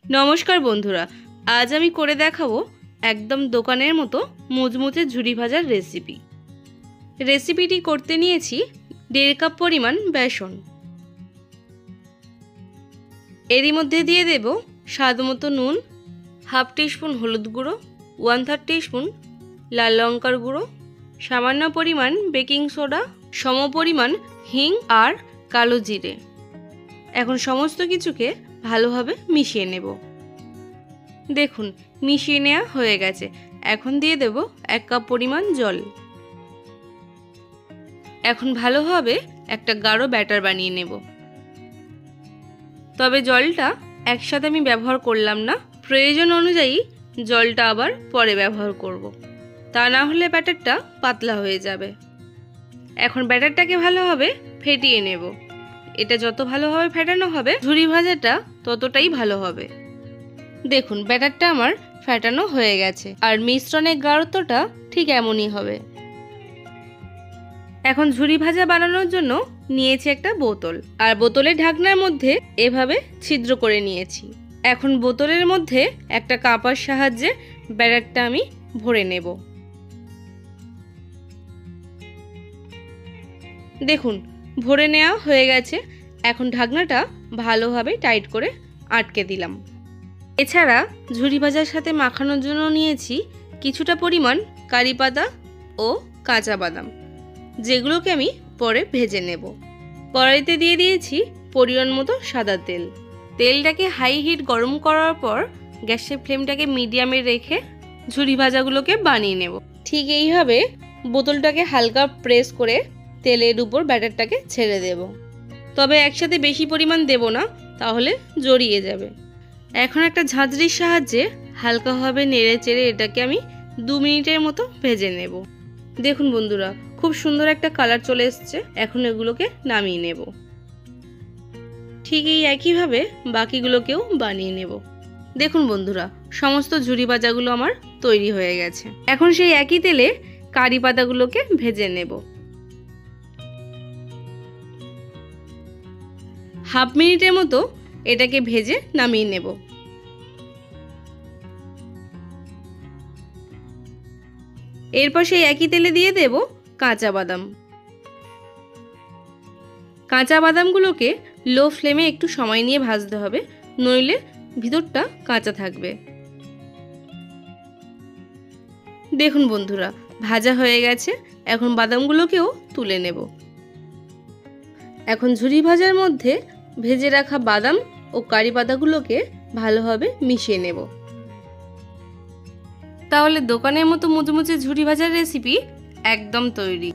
নমস্কার বন্ধুরা, আজ আমি করে দেখাবো একদম দোকানের মতো মুচমুচে ঝুরি ভাজার রেসিপি। রেসিপিটি করতে নিয়েছি 1.5 কাপ পরিমাণ বেসন। এরই মধ্যে দিয়ে দেব স্বাদ মতো নুন, হাফ টিস্পুন হলুদ গুঁড়ো, 1/3 টিস্পুন লাল লঙ্কার গুঁড়ো, সামান্য পরিমাণ বেকিং সোডা, সম পরিমাণ হিং আর কালো জিরে। এখন সমস্ত কিছুকে ভালোভাবে মিশিয়ে নেব। দেখুন মিশিয়ে নেওয়া হয়ে গেছে। এখন দিয়ে দেব 1 কাপ পরিমাণ জল। এখন ভালোভাবে একটা গাঢ় ব্যাটার বানিয়ে নেব। তবে জলটা একসাথে আমি ব্যবহার করলাম না, প্রয়োজন অনুযায়ী জলটা আবার পরে ব্যবহার করব। তা না হলে ব্যাটারটা পাতলা হয়ে যাবে। এখন ব্যাটারটাকে ভালোভাবে ফেটিয়ে নেব। এটা যত ভালোভাবে ফেটানো হবে ঝুরি ভাজাটা ততটাই ভালো হবে। দেখুন ব্যাটারটা আমার ফেটানো হয়ে গেছে আর মিশ্রণের গাঢ়ত্বটা ঠিক এমনই হবে। এখন ঝুরি ভাজা বানানোর জন্য নিয়েছি একটা বোতল আর বোতলের ঢাকনার মধ্যে এভাবে ছিদ্র করে নিয়েছি। এখন বোতলের মধ্যে একটা কাপার সাহায্যে ব্যাটারটা আমি ভরে নেব। দেখুন ভরে নেওয়া হয়ে গেছে। এখন ঢাকনাটা ভালোভাবে টাইট করে আটকে দিলাম। এছাড়া ঝুরি ভাজার সাথে মাখানোর জন্য নিয়েছি কিছুটা পরিমাণ কারি পাতা ও কাঁচা বাদাম, যেগুলোকে আমি পরে ভেজে নেব। কড়াইতে দিয়ে দিয়েছি পরিমাণ মতো সাদা তেল। তেলটাকে হাই হিট গরম করার পর গ্যাসের ফ্লেমটাকে মিডিয়ামে রেখে ঝুরি ভাজাগুলোকে বানিয়ে নেব। ঠিক এইভাবে বোতলটাকে হালকা প্রেস করে তেলের উপর ব্যাটারটাকে ছেড়ে দেব। তবে একসাথে বেশি পরিমাণ দেব না, তাহলে জড়িয়ে যাবে। এখন একটা ঝাঁঝরির সাহায্যে হালকাভাবে নেড়ে চেড়ে এটাকে আমি 2 মিনিটের মতো ভেজে নেব। দেখুন বন্ধুরা খুব সুন্দর একটা কালার চলে এসছে। এখন এগুলোকে নামিয়ে নেব। ঠিক এই একইভাবে বাকিগুলোকেও বানিয়ে নেব। দেখুন বন্ধুরা সমস্ত ঝুরি ভাজাগুলো আমার তৈরি হয়ে গেছে। এখন সেই একই তেলে কারি পাতাগুলোকে ভেজে নেব। হাফ মিনিটের মতো এটাকে ভেজে নামিয়ে নেব। এরপর সেই একই তেলে দিয়ে দেব কাঁচা বাদাম। কাঁচা বাদামগুলোকে লো ফ্লেমে একটু সময় নিয়ে ভাজতে হবে, নইলে ভিতরটা কাঁচা থাকবে। দেখুন বন্ধুরা ভাজা হয়ে গেছে। এখন বাদামগুলোকেও তুলে নেব। এখন ঝুরি ভাজার মধ্যে ভেজে রাখা বাদাম ও কারি পাতাগুলোকে ভালোভাবে মিশিয়ে নেব। তাহলে দোকানের মতো মুচমুচে ঝুরি ভাজার রেসিপি একদম তৈরি।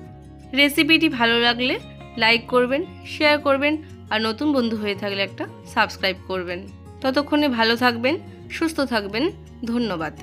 রেসিপিটি ভালো লাগলে লাইক করবেন, শেয়ার করবেন আর নতুন বন্ধু হয়ে থাকলে একটা সাবস্ক্রাইব করবেন। ততক্ষণে ভালো থাকবেন, সুস্থ থাকবেন। ধন্যবাদ।